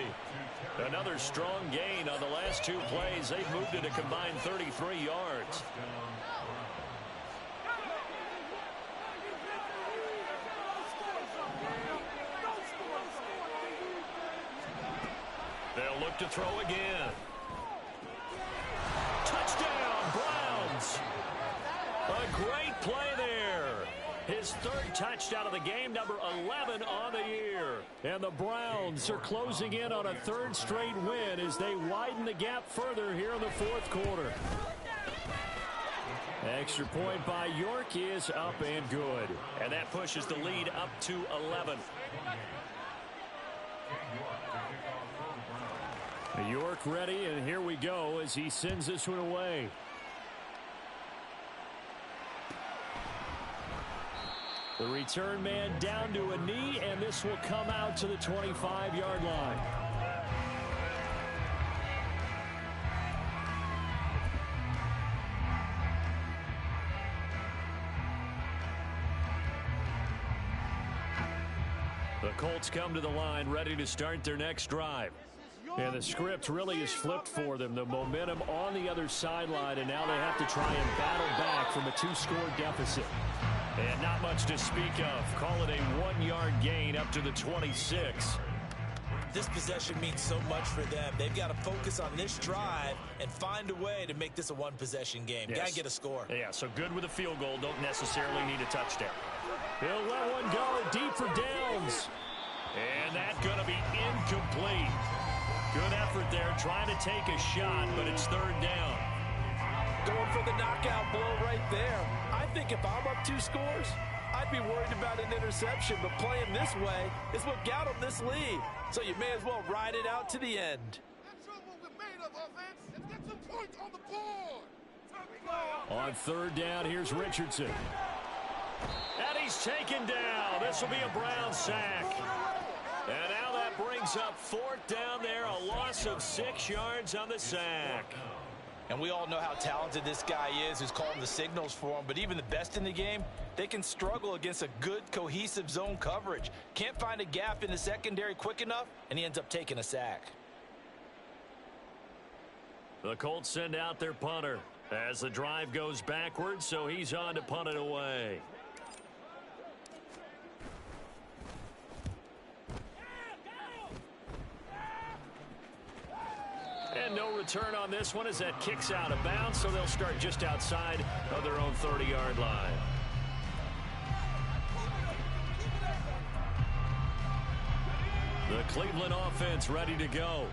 Another strong gain on the last 2 plays. They've moved it a combined 33 yards. They'll look to throw again. Touchdown, Browns. A great play there. His 3rd touchdown of the game, number 11 on the year. And the Browns are closing in on a 3rd straight win as they widen the gap further here in the 4th quarter. Extra point by York is up and good. And that pushes the lead up to 11. York ready, and here we go as he sends this one away. The return man down to a knee, and this will come out to the 25-yard line. The Colts come to the line ready to start their next drive. And the script really is flipped for them. The momentum on the other sideline, and now they have to try and battle back from a 2-score deficit. And not much to speak of. Call it a 1-yard gain up to the 26. This possession means so much for them. They've got to focus on this drive and find a way to make this a 1-possession game. Yes. Got to get a score. Yeah, so good with a field goal. Don't necessarily need a touchdown. He'll let one go deep for downs. And that's going to be incomplete. Good effort there, trying to take a shot, but it's 3rd down. Going for the knockout blow right there. I think if I'm up 2 scores, I'd be worried about an interception, but playing this way is what got them this lead. So you may as well ride it out to the end. That's what we're made of, offense. Let's get some points on the board. On 3rd down, here's Richardson. And he's taken down. This will be a Brown sack. And now that brings up 4th down there, a loss of 6 yards on the sack. And we all know how talented this guy is who's calling the signals for him. But even the best in the game, they can struggle against a good, cohesive zone coverage. Can't find a gap in the secondary quick enough, and he ends up taking a sack. The Colts send out their punter as the drive goes backwards, so he's on to punt it away. And no return on this one as that kicks out of bounds, so they'll start just outside of their own 30-yard line. The Cleveland offense ready to go.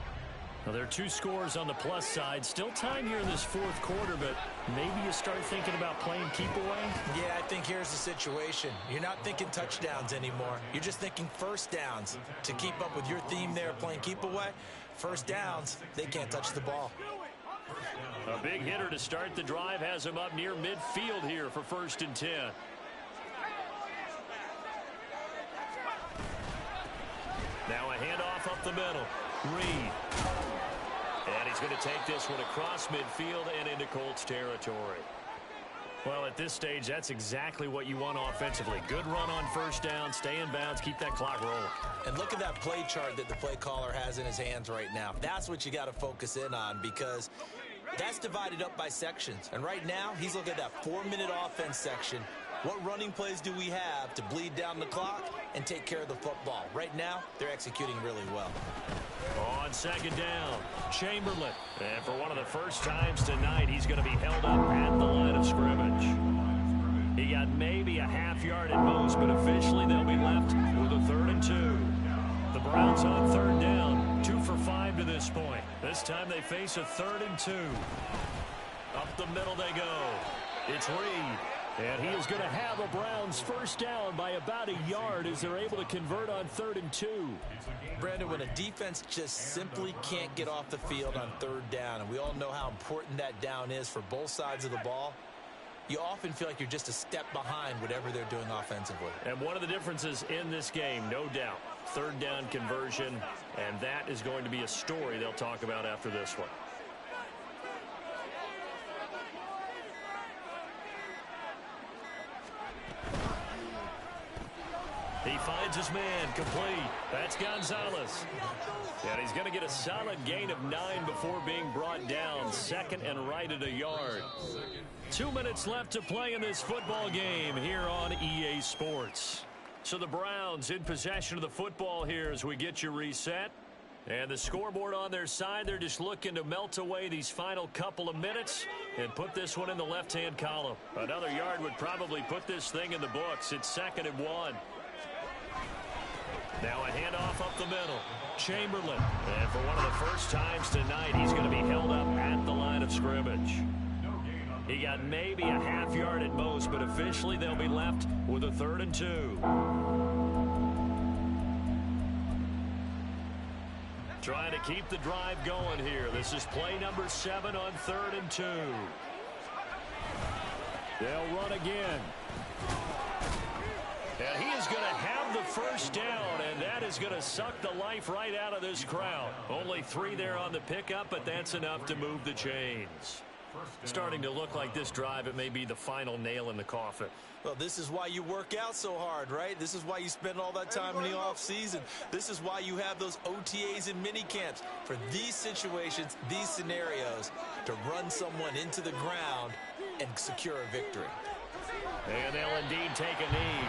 Now, there are 2 scores on the plus side. Still time here in this fourth quarter, but maybe you start thinking about playing keep away? Yeah, I think here's the situation. You're not thinking touchdowns anymore. You're just thinking first downs. To keep up with your theme there, playing keep away, first downs, they can't touch the ball. A big hitter to start the drive has him up near midfield here for 1st and 10. Now a handoff up the middle. Reed. And he's going to take this one across midfield and into Colts territory. Well, at this stage, that's exactly what you want offensively. Good run on first down, stay in bounds, keep that clock rolling. And look at that play chart that the play caller has in his hands right now. That's what you got to focus in on, because that's divided up by sections. And right now, he's looking at that 4-minute offense section. What running plays do we have to bleed down the clock and take care of the football? Right now, they're executing really well. On 2nd down, Chamberlain. And for one of the first times tonight, he's going to be held up at the line of scrimmage. He got maybe a half yard at most, but officially they'll be left with a 3rd and 2. The Browns on 3rd down, 2 for 5 to this point. This time they face a 3rd and 2. Up the middle they go. It's Reed. And he is going to have a Browns first down by about a yard as they're able to convert on 3rd and 2. Brandon, when a defense just simply can't get off the field on 3rd down, and we all know how important that down is for both sides of the ball, you often feel like you're just a step behind whatever they're doing offensively. And one of the differences in this game, no doubt, 3rd down conversion, and that is going to be a story they'll talk about after this one. He finds his man, complete. That's Gonzalez. And he's going to get a solid gain of 9 before being brought down. 2nd and right at a yard. 2 minutes left to play in this football game here on EA Sports. So the Browns in possession of the football here as we get you reset. And the scoreboard on their side, they're just looking to melt away these final couple of minutes and put this one in the left-hand column. Another yard would probably put this thing in the books. It's 2nd and 1. Now a handoff up the middle. Chamberlain. And for one of the first times tonight, he's going to be held up at the line of scrimmage. He got maybe a half yard at most, but officially they'll be left with a 3rd and 2. Trying to keep the drive going here. This is play number 7 on 3rd and 2. They'll run again. And he is going to have the first down, and that is going to suck the life right out of this crowd. Only 3 there on the pickup, but that's enough to move the chains. Starting to look like this drive, it may be the final nail in the coffin. Well, this is why you work out so hard, right? This is why you spend all that time in the offseason. This is why you have those OTAs and mini camps. For these situations, these scenarios, to run someone into the ground and secure a victory. And they'll indeed take a knee.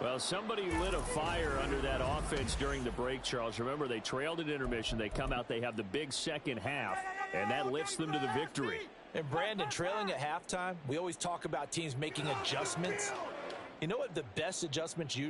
Well, somebody lit a fire under that offense during the break, Charles. Remember, they trailed at intermission. They come out, they have the big second half, and that lifts them to the victory. And, Brandon, trailing at halftime, we always talk about teams making adjustments. You know what the best adjustments usually